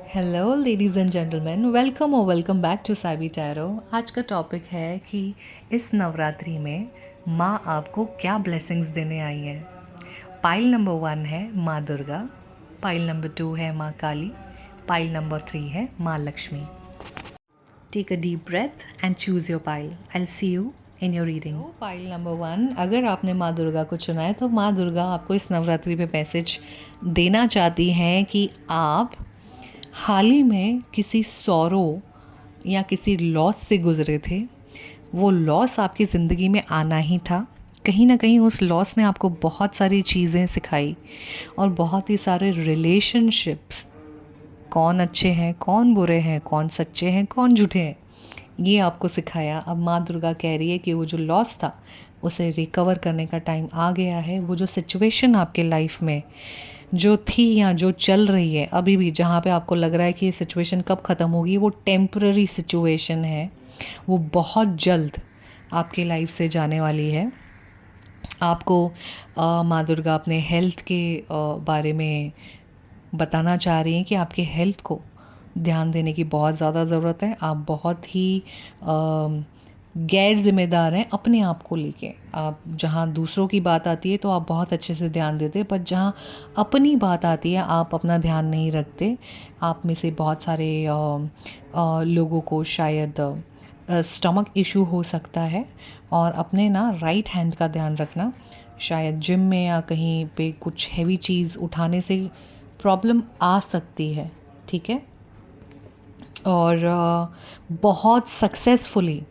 Hello ladies and gentleman, welcome back to साइबी tarot. आज का टॉपिक है कि इस नवरात्रि में माँ आपको क्या ब्लेसिंग्स देने आई है। पाइल नंबर 1 है माँ दुर्गा, पाइल नंबर 2 है माँ काली, पाइल नंबर 3 है माँ Lakshmi. Take a deep breath and choose your pile. I see you in your reading. Pile number 1, अगर आपने माँ दुर्गा को चुना है तो माँ दुर्गा आपको इस नवरात्रि पे मैसेज देना चाहती हैं कि आप हाल ही में किसी सौरो या किसी लॉस से गुज़रे थे। वो लॉस आपकी ज़िंदगी में आना ही था। कहीं ना कहीं उस लॉस ने आपको बहुत सारी चीज़ें सिखाई और बहुत ही सारे रिलेशनशिप्स, कौन अच्छे हैं कौन बुरे हैं, कौन सच्चे हैं कौन झूठे हैं, ये आपको सिखाया। अब माँ दुर्गा कह रही है कि वो जो लॉस था उसे रिकवर करने का टाइम आ गया है। वो जो सिचुएशन आपके लाइफ में जो थी या जो चल रही है अभी भी, जहाँ पे आपको लग रहा है कि ये सिचुएशन कब ख़त्म होगी, वो टेम्पररी सिचुएशन है। वो बहुत जल्द आपके लाइफ से जाने वाली है। आपको माँ दुर्गा अपने हेल्थ के बारे में बताना चाह रही हैं कि आपके हेल्थ को ध्यान देने की बहुत ज़्यादा ज़रूरत है। आप बहुत ही गैर ज़िम्मेदार हैं अपने आप को लेके। आप जहाँ दूसरों की बात आती है तो आप बहुत अच्छे से ध्यान देते, पर जहाँ अपनी बात आती है आप अपना ध्यान नहीं रखते। आप में से बहुत सारे लोगों को शायद स्टमक इशू हो सकता है, और अपने ना राइट हैंड का ध्यान रखना। शायद जिम में या कहीं पे कुछ हैवी चीज़ उठाने से प्रॉब्लम आ सकती है, ठीक है। और बहुत सक्सेसफुली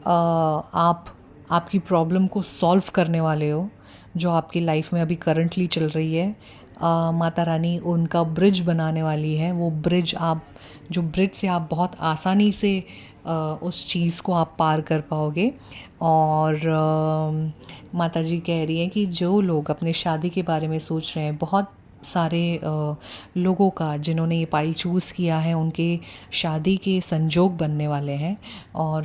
आप आपकी प्रॉब्लम को सॉल्व करने वाले हो जो आपकी लाइफ में अभी करंटली चल रही है। माता रानी उनका ब्रिज बनाने वाली है। वो ब्रिज, आप जो ब्रिज से आप बहुत आसानी से उस चीज़ को आप पार कर पाओगे। और माता जी कह रही हैं कि जो लोग अपने शादी के बारे में सोच रहे हैं, बहुत सारे लोगों का जिन्होंने ये पाइल चूज़ किया है उनके शादी के संजोग बनने वाले हैं। और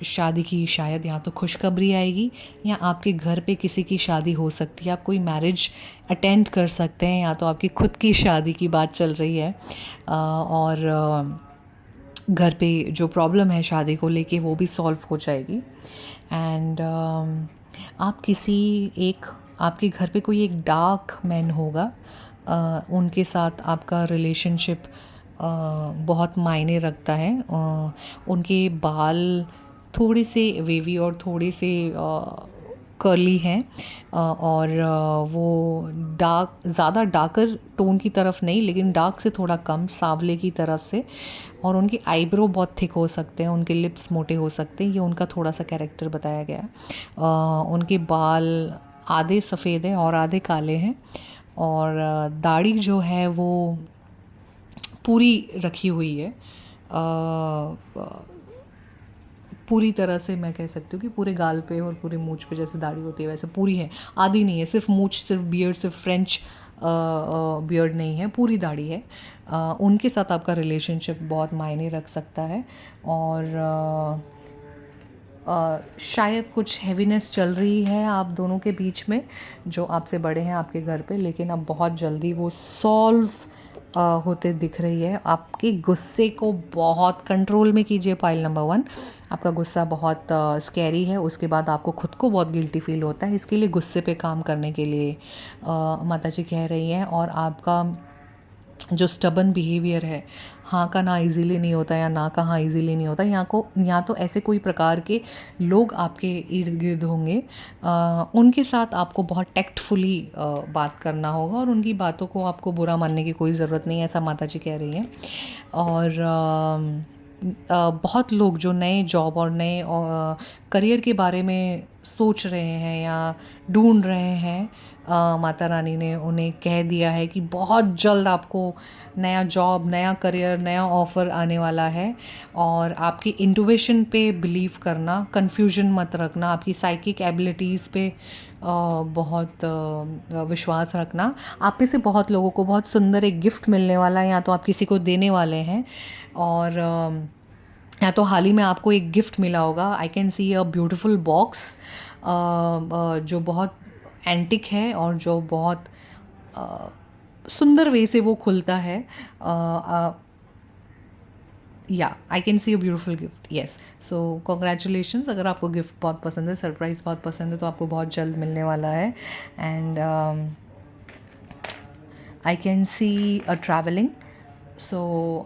शादी की शायद या तो खुशखबरी आएगी या आपके घर पे किसी की शादी हो सकती है। आप कोई मैरिज अटेंड कर सकते हैं, या तो आपकी खुद की शादी की बात चल रही है। और घर पे जो प्रॉब्लम है शादी को लेके वो भी सॉल्व हो जाएगी। एंड आप किसी एक, आपके घर पे कोई एक डार्क मैन होगा, उनके साथ आपका रिलेशनशिप बहुत मायने रखता है। उनके बाल थोड़े से वेवी और थोड़े से कर्ली हैं, और वो डार्क, ज़्यादा डार्कर टोन की तरफ नहीं, लेकिन डार्क से थोड़ा कम, सांवले की तरफ से। और उनकी आईब्रो बहुत थिक हो सकते हैं, उनके लिप्स मोटे हो सकते हैं। ये उनका थोड़ा सा कैरेक्टर बताया गया है। उनके बाल आधे सफ़ेद हैं और आधे काले हैं। और दाढ़ी जो है वो पूरी रखी हुई है। पूरी तरह से मैं कह सकती हूँ कि पूरे गाल पे और पूरे मूंछ पे जैसे दाढ़ी होती है वैसे पूरी है, आधी नहीं है। सिर्फ मूंछ, सिर्फ बियर्ड, सिर्फ फ्रेंच बियर्ड नहीं है, पूरी दाढ़ी है। उनके साथ आपका रिलेशनशिप बहुत मायने रख सकता है। और शायद कुछ हैवीनेस चल रही है आप दोनों के बीच में, जो आपसे बड़े हैं आपके घर पे, लेकिन अब बहुत जल्दी वो सॉल्व होते दिख रही है। आपके गुस्से को बहुत कंट्रोल में कीजिए। पाइल नंबर 1, आपका गुस्सा बहुत स्कैरी है। उसके बाद आपको खुद को बहुत गिल्टी फील होता है। इसके लिए गुस्से पे काम करने के लिए माता जी कह रही हैं। और आपका जो स्टबन बिहेवियर है, हाँ का ना इजीली नहीं होता, या ना का हाँ इजीली नहीं होता। यहाँ तो ऐसे कोई प्रकार के लोग आपके इर्द गिर्द होंगे, उनके साथ आपको बहुत टैक्टफुली बात करना होगा, और उनकी बातों को आपको बुरा मानने की कोई ज़रूरत नहीं है, ऐसा माता जी कह रही हैं। और बहुत लोग जो नए जॉब और नए करियर के बारे में सोच रहे हैं या ढूंढ रहे हैं, माता रानी ने उन्हें कह दिया है कि बहुत जल्द आपको नया जॉब, नया करियर, नया ऑफ़र आने वाला है। और आपकी इंट्यूशन पे बिलीव करना, कन्फ्यूजन मत रखना, आपकी साइकिक एबिलिटीज़ पे बहुत विश्वास रखना। आप में से बहुत लोगों को बहुत सुंदर एक गिफ्ट मिलने वाला है, या तो आप किसी को देने वाले हैं, और या तो हाल ही में आपको एक गिफ्ट मिला होगा। आई can see a beautiful box जो बहुत एंटिक है और जो बहुत सुंदर वे से वो खुलता है। या आई can see a beautiful gift, yes. So congratulations, अगर आपको गिफ्ट बहुत पसंद है, सरप्राइज़ बहुत पसंद है, तो आपको बहुत जल्द मिलने वाला है। And I can see a travelling. So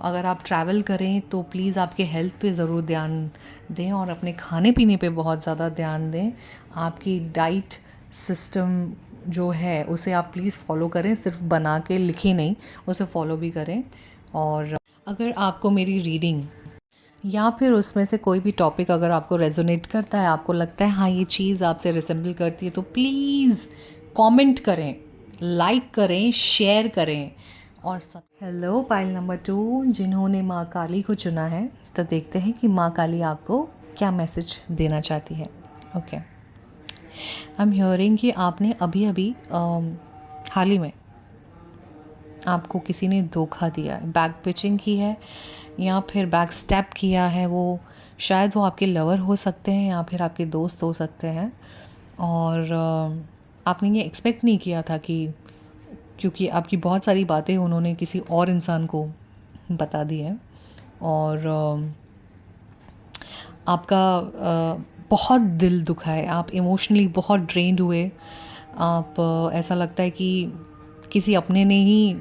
अगर आप ट्रैवल करें तो प्लीज़ आपके हेल्थ पे ज़रूर ध्यान दें और अपने खाने पीने पे बहुत ज़्यादा ध्यान दें। आपकी डाइट सिस्टम जो है उसे आप प्लीज़ फॉलो करें, सिर्फ बना के लिखें नहीं, उसे फॉलो भी करें। और अगर आपको मेरी रीडिंग या फिर उसमें से कोई भी टॉपिक अगर आपको रेजोनेट करता है, आपको लगता है हाँ ये चीज़ आपसे रिसेंबल करती है, तो प्लीज़ कमेंट करें, लाइक करें, शेयर करें। और सब हेलो पाइल नंबर 2, जिन्होंने माँ काली को चुना है, तो देखते हैं कि माँ काली आपको क्या मैसेज देना चाहती है। ओके, आई एम हियरिंग कि आपने अभी अभी हाल ही में आपको किसी ने धोखा दिया है, बैक पिचिंग की है या फिर बैक स्टेप किया है। वो शायद वो आपके लवर हो सकते हैं या फिर आपके दोस्त हो सकते हैं। और आपने ये एक्सपेक्ट नहीं किया था कि, क्योंकि आपकी बहुत सारी बातें उन्होंने किसी और इंसान को बता दी हैं। और आपका बहुत दिल दुखा है, आप इमोशनली बहुत ड्रेन्ड हुए। आप ऐसा लगता है कि किसी अपने ने ही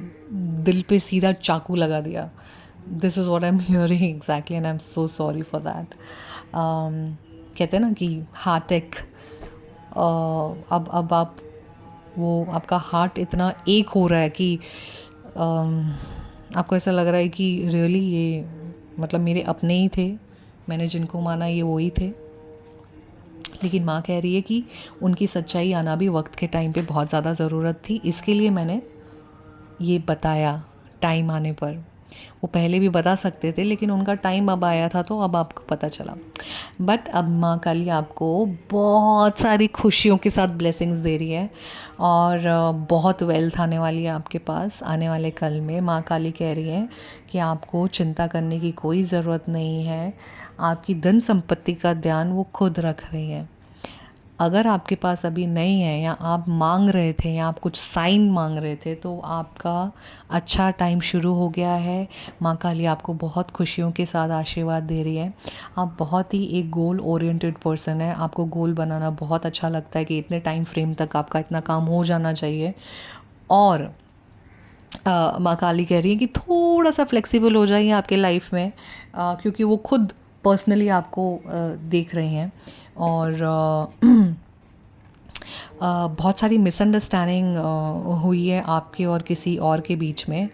दिल पे सीधा चाकू लगा दिया। This is what I am hearing exactly and I am so sorry for that. कहते हैं ना कि हार्ट एक अब आप वो आपका हार्ट इतना एक हो रहा है कि आपको ऐसा लग रहा है कि रियली ये मतलब मेरे अपने ही थे, मैंने जिनको माना ये वो ही थे। लेकिन माँ कह रही है कि उनकी सच्चाई आना भी वक्त के टाइम पे बहुत ज़्यादा ज़रूरत थी, इसके लिए मैंने ये बताया टाइम आने पर। वो पहले भी बता सकते थे लेकिन उनका टाइम अब आया था तो अब आपको पता चला। बट अब माँ काली आपको बहुत सारी खुशियों के साथ ब्लेसिंग्स दे रही है और बहुत वेल्थ आने वाली है आपके पास आने वाले कल में। माँ काली कह रही है कि आपको चिंता करने की कोई ज़रूरत नहीं है, आपकी धन संपत्ति का ध्यान वो खुद रख रही है। अगर आपके पास अभी नहीं है या आप मांग रहे थे या आप कुछ साइन मांग रहे थे, तो आपका अच्छा टाइम शुरू हो गया है। माँ काली आपको बहुत खुशियों के साथ आशीर्वाद दे रही है। आप बहुत ही एक गोल ओरिएंटेड पर्सन है, आपको गोल बनाना बहुत अच्छा लगता है कि इतने टाइम फ्रेम तक आपका इतना काम हो जाना चाहिए। और माँ काली कह रही है कि थोड़ा सा फ्लेक्सिबल हो जाइए आपके लाइफ में, क्योंकि वो खुद पर्सनली आपको देख रही हैं। और बहुत सारी मिसअंडरस्टैंडिंग हुई है आपके और किसी और के बीच में।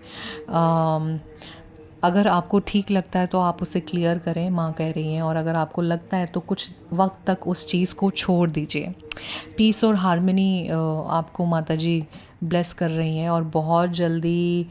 अगर आपको ठीक लगता है तो आप उसे क्लियर करें, माँ कह रही हैं। और अगर आपको लगता है तो कुछ वक्त तक उस चीज़ को छोड़ दीजिए। पीस और हार्मनी आपको माता जी ब्लेस कर रही हैं और बहुत जल्दी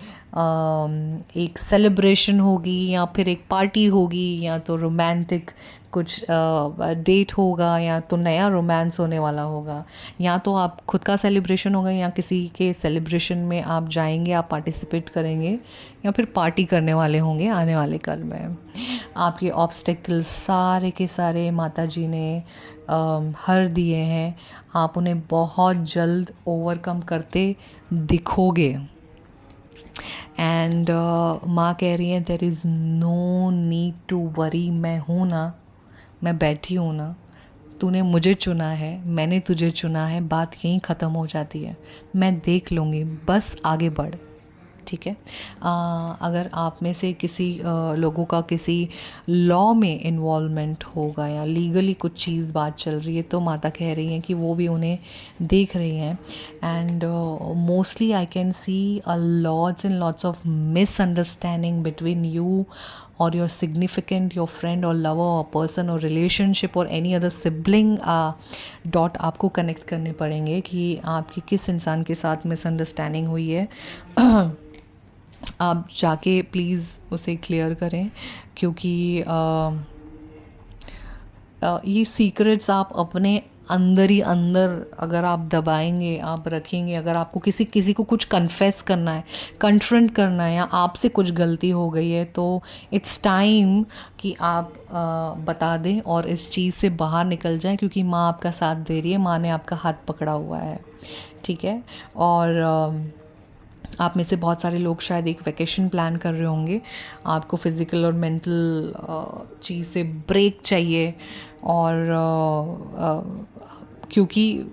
एक सेलिब्रेशन होगी या फिर एक पार्टी होगी या तो रोमांटिक कुछ डेट होगा या तो नया रोमांस होने वाला होगा, या तो आप खुद का सेलिब्रेशन होगा या किसी के सेलिब्रेशन में आप जाएंगे, आप पार्टिसिपेट करेंगे या फिर पार्टी करने वाले होंगे आने वाले कल में। आपके ऑब्स्टेकल्स सारे के सारे माता जी ने हर दिए हैं, आप उन्हें बहुत जल्द ओवरकम करते दिखोगे। एंड माँ कह रही है there is no need to worry, मैं हूँ ना, मैं बैठी हूँ ना, तूने मुझे चुना है, मैंने तुझे चुना है, बात यहीं ख़त्म हो जाती है। मैं देख लूँगी, बस आगे बढ़, ठीक है। अगर आप में से किसी लोगों का किसी लॉ में इन्वॉल्वमेंट होगा या लीगली कुछ चीज़ बात चल रही है, तो माता कह रही हैं कि वो भी उन्हें देख रही हैं। And mostly I can see a lots and lots of misunderstanding between you or your significant, your friend or lover or person or relationship or any other sibling dot आपको कनेक्ट करने पड़ेंगे कि आपकी किस इंसान के साथ मिसअंडरस्टैंडिंग हुई है। आप जाके प्लीज़ उसे क्लियर करें, क्योंकि ये सीक्रेट्स आप अपने अंदर ही अंदर अगर आप दबाएंगे, आप रखेंगे, अगर आपको किसी को कुछ कन्फेस करना है, कन्फ्रंट करना है या आपसे कुछ गलती हो गई है, तो इट्स टाइम कि आप बता दें और इस चीज़ से बाहर निकल जाएं, क्योंकि माँ आपका साथ दे रही है, माँ ने आपका हाथ पकड़ा हुआ है, ठीक है। और आप में से बहुत सारे लोग शायद एक वैकेशन प्लान कर रहे होंगे। आपको फिज़िकल और मेंटल चीज़ से ब्रेक चाहिए, और क्योंकि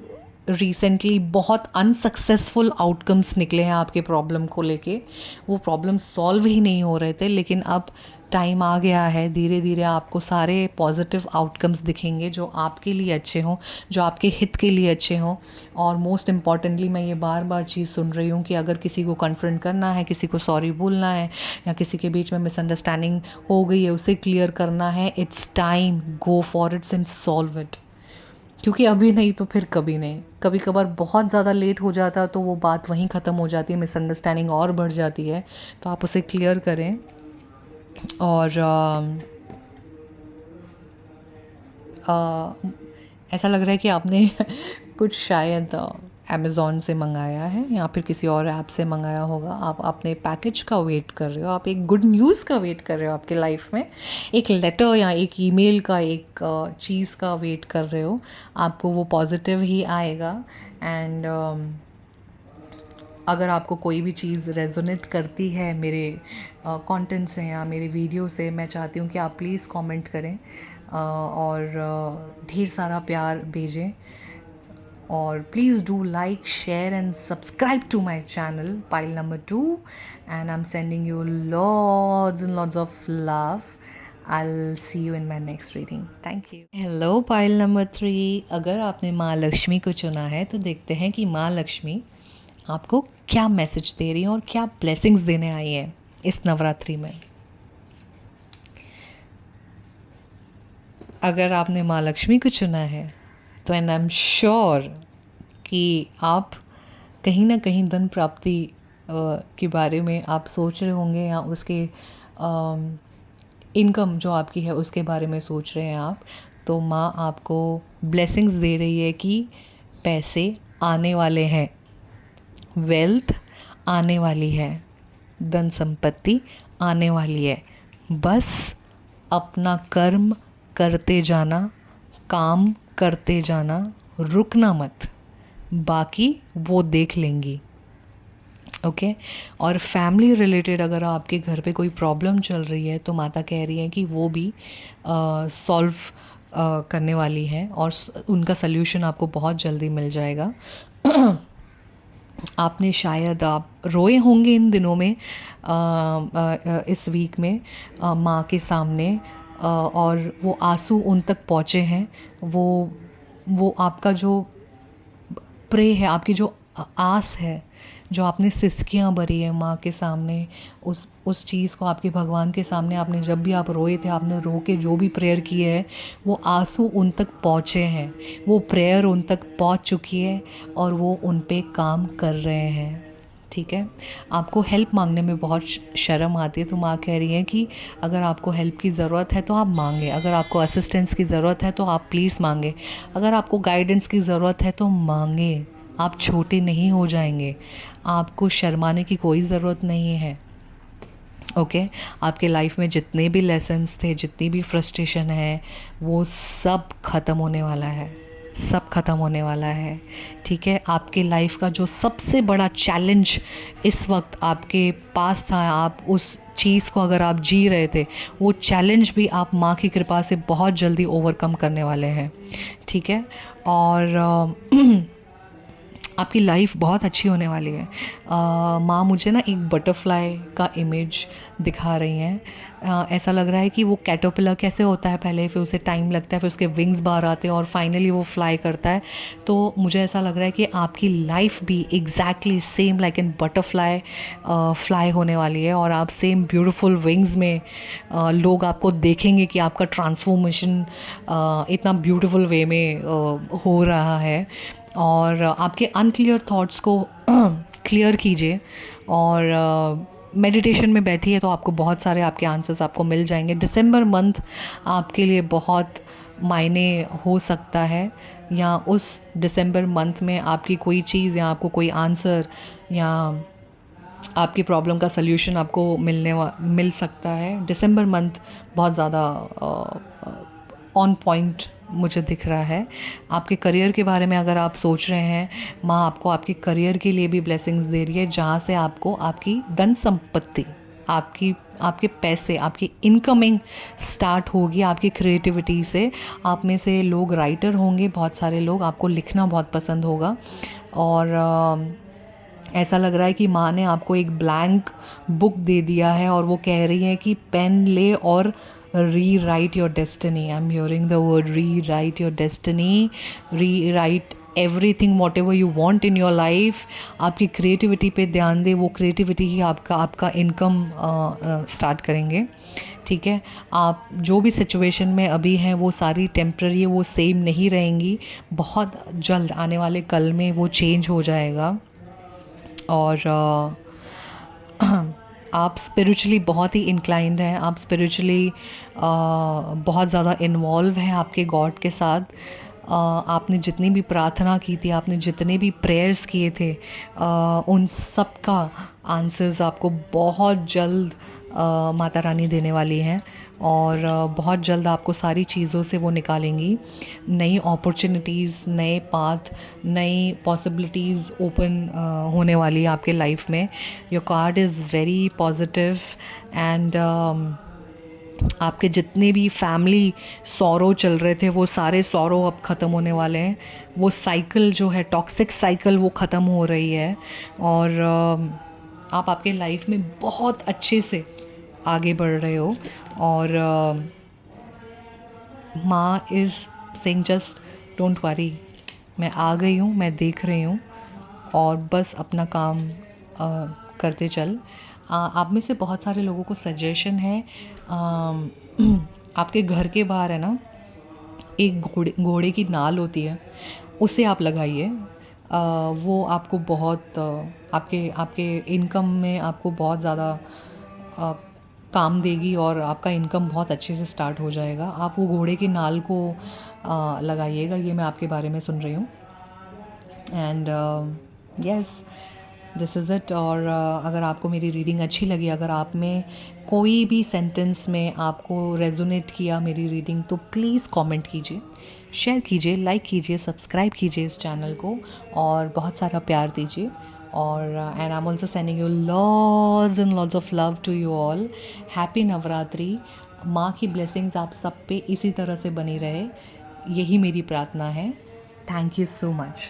रिसेंटली बहुत अनसक्सेसफुल आउटकम्स निकले हैं आपके प्रॉब्लम को लेके, वो प्रॉब्लम सॉल्व ही नहीं हो रहे थे, लेकिन अब टाइम आ गया है, धीरे धीरे आपको सारे पॉजिटिव आउटकम्स दिखेंगे जो आपके लिए अच्छे हों, जो आपके हित के लिए अच्छे हों। और मोस्ट इम्पॉर्टेंटली मैं ये बार बार चीज़ सुन रही हूँ कि अगर किसी को कन्फ्रंट करना है, किसी को सॉरी बोलना है, या किसी के बीच में मिसअंडरस्टैंडिंग हो गई है उसे क्लियर करना है, it's time, go for its and solve it. क्योंकि अभी नहीं तो फिर कभी नहीं। कभी कभार बहुत ज़्यादा लेट हो जाता है तो वो बात वहीं ख़त्म हो जाती है, मिसअंडरस्टैंडिंग और बढ़ जाती है। तो आप उसे क्लियर करें। और ऐसा लग रहा है कि आपने कुछ शायद अमेज़ॉन से मंगाया है या फिर किसी और ऐप से मंगाया होगा। आप अपने पैकेज का वेट कर रहे हो, आप एक गुड न्यूज़ का वेट कर रहे हो आपके लाइफ में, एक लेटर या एक ईमेल का, एक चीज़ का वेट कर रहे हो। आपको वो पॉजिटिव ही आएगा। एंड अगर आपको कोई भी चीज़ रेजोनेट करती है मेरे कंटेंट से या मेरे वीडियो से, मैं चाहती हूँ कि आप प्लीज़ कमेंट करें और ढेर सारा प्यार भेजें। और please do like, share and subscribe to my channel pile number 2, and I am sending you lots and lots of love. I'll see you in my next reading. Thank you. Hello pile number 3. अगर आपने माँ लक्ष्मी को चुना है तो देखते हैं कि माँ लक्ष्मी आपको क्या मैसेज दे रही है और क्या ब्लेसिंग्स देने आई है इस नवरात्रि में। अगर आपने माँ लक्ष्मी को चुना है तो एंड आई एम श्योर कि आप कहीं ना कहीं धन प्राप्ति के बारे में आप सोच रहे होंगे, या उसके इनकम जो आपकी है उसके बारे में सोच रहे हैं आप। तो माँ आपको ब्लेसिंग्स दे रही है कि पैसे आने वाले हैं, वेल्थ आने वाली है, धन संपत्ति आने वाली है। बस अपना कर्म करते जाना, काम करते जाना, रुकना मत, बाकी वो देख लेंगी। ओके और फैमिली रिलेटेड अगर आपके घर पे कोई प्रॉब्लम चल रही है तो माता कह रही है कि वो भी सॉल्व करने वाली है, और उनका सल्यूशन आपको बहुत जल्दी मिल जाएगा। आपने शायद आप रोए होंगे इन दिनों में, इस वीक में माँ के सामने, और वो आंसू उन तक पहुँचे हैं। वो आपका जो प्रे है, आपकी जो आस है, जो आपने सिसकियाँ भरी है माँ के सामने, उस चीज़ को आपके भगवान के सामने आपने जब भी आप रोए थे, आपने रो के जो भी प्रेयर किए है वो आंसू उन तक पहुँचे हैं, वो प्रेयर उन तक पहुँच चुकी है और वो उन पे काम कर रहे हैं। ठीक है, आपको हेल्प मांगने में बहुत शर्म आती है, तो माँ कह रही है कि अगर आपको हेल्प की ज़रूरत है तो आप मांगे, अगर आपको असिस्टेंस की ज़रूरत है तो आप प्लीज़ मांगे, अगर आपको गाइडेंस की ज़रूरत है तो मांगे। आप छोटे नहीं हो जाएंगे, आपको शर्माने की कोई ज़रूरत नहीं है। ओके आपके लाइफ में जितने भी लेसन्स थे, जितनी भी फ्रस्ट्रेशन है, वो सब ख़त्म होने वाला है, सब ख़त्म होने वाला है। ठीक है, आपके लाइफ का जो सबसे बड़ा चैलेंज इस वक्त आपके पास था, आप उस चीज़ को अगर आप जी रहे थे, वो चैलेंज भी आप माँ की कृपा से बहुत जल्दी ओवरकम करने वाले हैं। ठीक है, और आपकी लाइफ बहुत अच्छी होने वाली है। माँ मुझे ना एक बटरफ्लाई का इमेज दिखा रही हैं। ऐसा लग रहा है कि वो कैटरपिलर कैसे होता है पहले, फिर उसे टाइम लगता है, फिर उसके विंग्स बाहर आते हैं और फाइनली वो फ्लाई करता है। तो मुझे ऐसा लग रहा है कि आपकी लाइफ भी exactly same like an butterfly fly होने वाली है, और आप सेम ब्यूटीफुल विंग्स में लोग आपको देखेंगे कि आपका ट्रांसफॉर्मेशन इतना ब्यूटीफुल वे में हो रहा है। और आपके अनक्लियर थॉट्स को क्लियर कीजिए, और मेडिटेशन में बैठिए तो आपको बहुत सारे आपके आंसर्स आपको मिल जाएंगे। दिसंबर मंथ आपके लिए बहुत मायने हो सकता है, या उस दिसंबर मंथ में आपकी कोई चीज़ या आपको कोई आंसर या आपकी प्रॉब्लम का सल्यूशन आपको मिल सकता है। दिसंबर मंथ बहुत ज़्यादा ऑन पॉइंट मुझे दिख रहा है। आपके करियर के बारे में अगर आप सोच रहे हैं, माँ आपको आपके करियर के लिए भी ब्लेसिंग्स दे रही है, जहाँ से आपको आपकी धन संपत्ति, आपके पैसे, आपकी इनकमिंग स्टार्ट होगी आपकी क्रिएटिविटी से। आप में से लोग राइटर होंगे, बहुत सारे लोग, आपको लिखना बहुत पसंद होगा। और ऐसा लग रहा है कि माँ ने आपको एक ब्लैंक बुक दे दिया है और वो कह रही है कि पेन ले और री right your destiny. I am hearing the word री राइट योर डेस्टिनी, री right everything what ever you want in your life. आपकी क्रिएटिविटी पे ध्यान दे, वो क्रिएटिविटी ही आपका इनकम स्टार्ट करेंगे। ठीक है, आप जो भी सिचुएशन में अभी हैं वो सारी टेम्प्ररी है, वो सेम नहीं रहेंगी। बहुत जल्द आने वाले कल में वो चेंज हो जाएगा। और आप स्पिरिचुअली बहुत ही इंक्लाइंड हैं, आप स्पिरिचुअली बहुत ज़्यादा इन्वॉल्व हैं आपके गॉड के साथ। आपने जितनी भी प्रार्थना की थी, आपने जितने भी प्रेयर्स किए थे, उन सब का आंसर्स आपको बहुत जल्द माता रानी देने वाली हैं। और बहुत जल्द आपको सारी चीज़ों से वो निकालेंगी। नई अपॉर्चुनिटीज़, नए पाथ, नई पॉसिबिलिटीज़ ओपन होने वाली है आपके लाइफ में। Your card is very positive and आपके जितने भी फैमिली सौरो चल रहे थे, वो सारे सौरो अब ख़त्म होने वाले हैं। वो साइकिल जो है, टॉक्सिक साइकिल, वो ख़त्म हो रही है। और आप आपके लाइफ में बहुत अच्छे से आगे बढ़ रहे हो। और माँ is saying just don't worry, मैं आ गई हूँ, मैं देख रही हूँ, और बस अपना काम करते चल। आप में से बहुत सारे लोगों को सजेशन है, आपके घर के बाहर है ना, एक घोड़े की नाल होती है, उसे आप लगाइए। वो आपको बहुत आपके आपके इनकम में आपको बहुत ज़्यादा काम देगी और आपका इनकम बहुत अच्छे से स्टार्ट हो जाएगा। आप वो घोड़े की नाल को लगाइएगा। ये मैं आपके बारे में सुन रही हूँ। And yes, this is it. और अगर आपको मेरी रीडिंग अच्छी लगी, अगर आप में कोई भी सेंटेंस में आपको रेजोनेट किया मेरी रीडिंग, तो प्लीज़ कमेंट कीजिए, शेयर कीजिए, लाइक कीजिए, सब्सक्राइब कीजिए इस चैनल को, और बहुत सारा प्यार दीजिए। और and I am also sending you lots and lots of love to you all. Happy Navratri. माँ की ब्लेसिंग्स आप सब पे इसी तरह से बनी रहे, यही मेरी प्रार्थना है। Thank you so much.